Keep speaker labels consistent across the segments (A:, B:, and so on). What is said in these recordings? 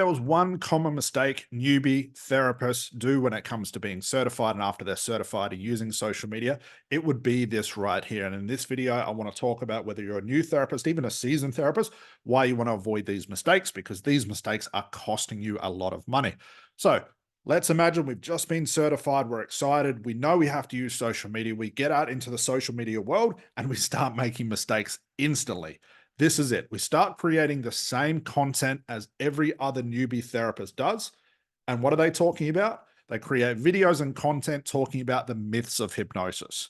A: There was one common mistake newbie therapists do when it comes to being certified and after they're certified and using social media, it would be this right here. And in this video, I want to talk about whether you're a new therapist, even a seasoned therapist, why you want to avoid these mistakes, because these mistakes are costing you a lot of money. So let's imagine we've just been certified. We're excited. We know we have to use social media. We get out into the social media world and we start making mistakes instantly. This is it. We start creating the same content as every other newbie therapist does. And what are they talking about? They create videos and content talking about the myths of hypnosis.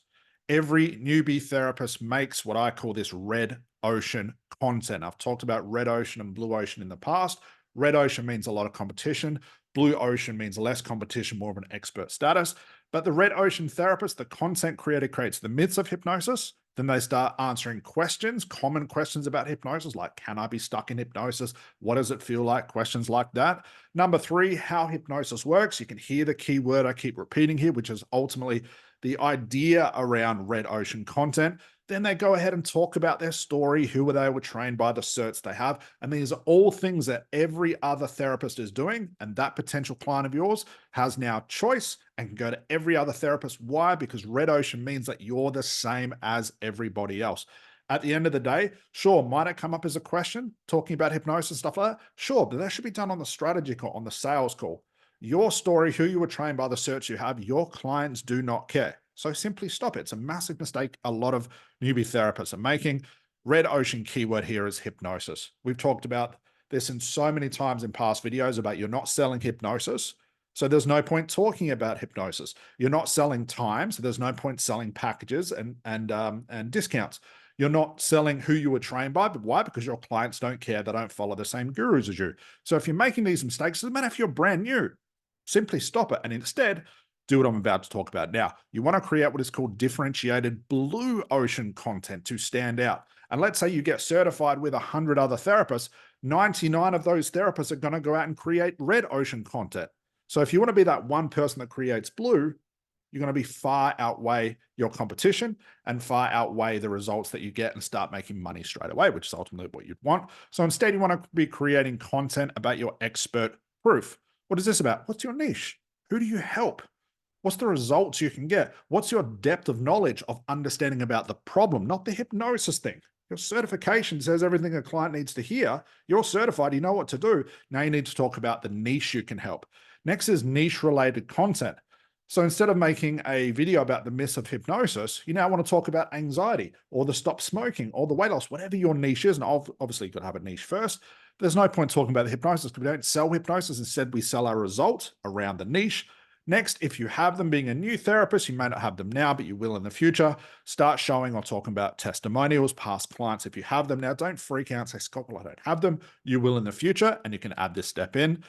A: Every newbie therapist makes what I call this red ocean content. I've talked about red ocean and blue ocean in the past. Red ocean means a lot of competition. Blue ocean means less competition, more of an expert status. But the red ocean therapist, the content creator, creates the myths of hypnosis. Then they start answering questions, common questions about hypnosis, like, can I be stuck in hypnosis? What does it feel like? Questions like that. Number three, how hypnosis works. You can hear the key word I keep repeating here, which is ultimately the idea around red ocean content. Then they go ahead and talk about their story, who they were trained by, the certs they have. And these are all things that every other therapist is doing. And that potential client of yours has now choice and can go to every other therapist. Why? Because red ocean means that you're the same as everybody else. At the end of the day, sure, might it come up as a question talking about hypnosis, stuff like that? Sure, but that should be done on the strategy call, on the sales call. Your story, who you were trained by, the certs you have, your clients do not care. So simply stop it. It's a massive mistake a lot of newbie therapists are making. Red ocean keyword here is hypnosis. We've talked about this in so many times in past videos about you're not selling hypnosis. So there's no point talking about hypnosis. You're not selling time. So there's no point selling packages and discounts. You're not selling who you were trained by, but why? Because your clients don't care. They don't follow the same gurus as you. So if you're making these mistakes, it doesn't matter if you're brand new. Simply stop it and instead do what I'm about to talk about now. You want to create what is called differentiated blue ocean content to stand out. And let's say you get certified with 100 other therapists, 99 of those therapists are going to go out and create red ocean content. So if you want to be that one person that creates blue, you're going to be far outweigh your competition and far outweigh the results that you get and start making money straight away, which is ultimately what you'd want. So instead, you want to be creating content about your expert proof. What is this about? What's your niche? Who do you help? What's the results you can get? What's your depth of knowledge of understanding about the problem, not the hypnosis thing? Your certification says everything a client needs to hear. You're certified, you know what to do. Now you need to talk about the niche you can help. Next is niche related content. So instead of making a video about the myths of hypnosis, you now want to talk about anxiety or the stop smoking or the weight loss, whatever your niche is. And obviously you've got to have a niche first. There's no point talking about the hypnosis because we don't sell hypnosis. Instead, we sell our result around the niche. Next, if you have them being a new therapist, you may not have them now, but you will in the future. Start showing or talking about testimonials, past clients. If you have them now, don't freak out and say, Scott, well, I don't have them. You will in the future, and you can add this step in.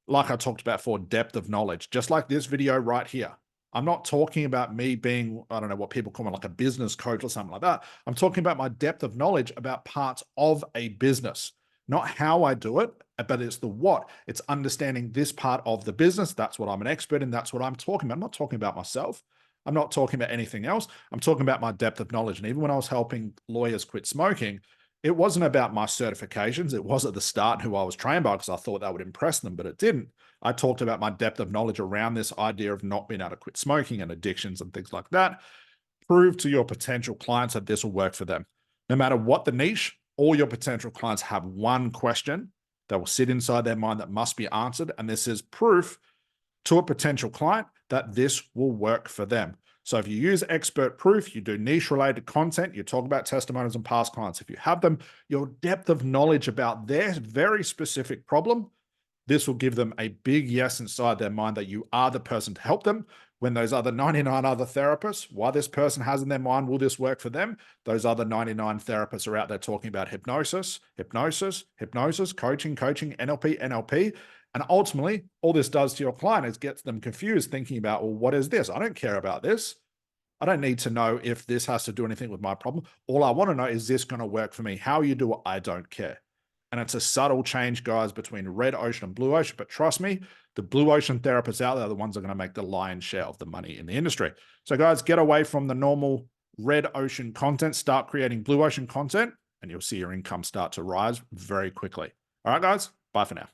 A: Like I talked about for depth of knowledge, just like this video right here. I'm not talking about me being, I don't know what people call me, like a business coach or something like that. I'm talking about my depth of knowledge about parts of a business. Not how I do it, but it's the what. It's understanding this part of the business. That's what I'm an expert in. That's what I'm talking about. I'm not talking about myself. I'm not talking about anything else. I'm talking about my depth of knowledge. And even when I was helping lawyers quit smoking, it wasn't about my certifications. It was at the start who I was trained by because I thought that would impress them, but it didn't. I talked about my depth of knowledge around this idea of not being able to quit smoking and addictions and things like that. Prove to your potential clients that this will work for them. No matter what the niche, all your potential clients have one question that will sit inside their mind that must be answered. And this is proof to a potential client that this will work for them. So if you use expert proof, you do niche related content, you talk about testimonials and past clients. If you have them, your depth of knowledge about their very specific problem, this will give them a big yes inside their mind that you are the person to help them. When those other 99 other therapists, why this person has in their mind, will this work for them? Those other 99 therapists are out there talking about hypnosis, coaching, NLP. And ultimately, all this does to your client is gets them confused, thinking about, well, what is this? I don't care about this. I don't need to know if this has to do anything with my problem. All I want to know is this going to work for me? How you do it, I don't care. And it's a subtle change, guys, between red ocean and blue ocean. But trust me, the blue ocean therapists out there are the ones that are going to make the lion's share of the money in the industry. So guys, get away from the normal red ocean content, start creating blue ocean content, and you'll see your income start to rise very quickly. All right, guys, bye for now.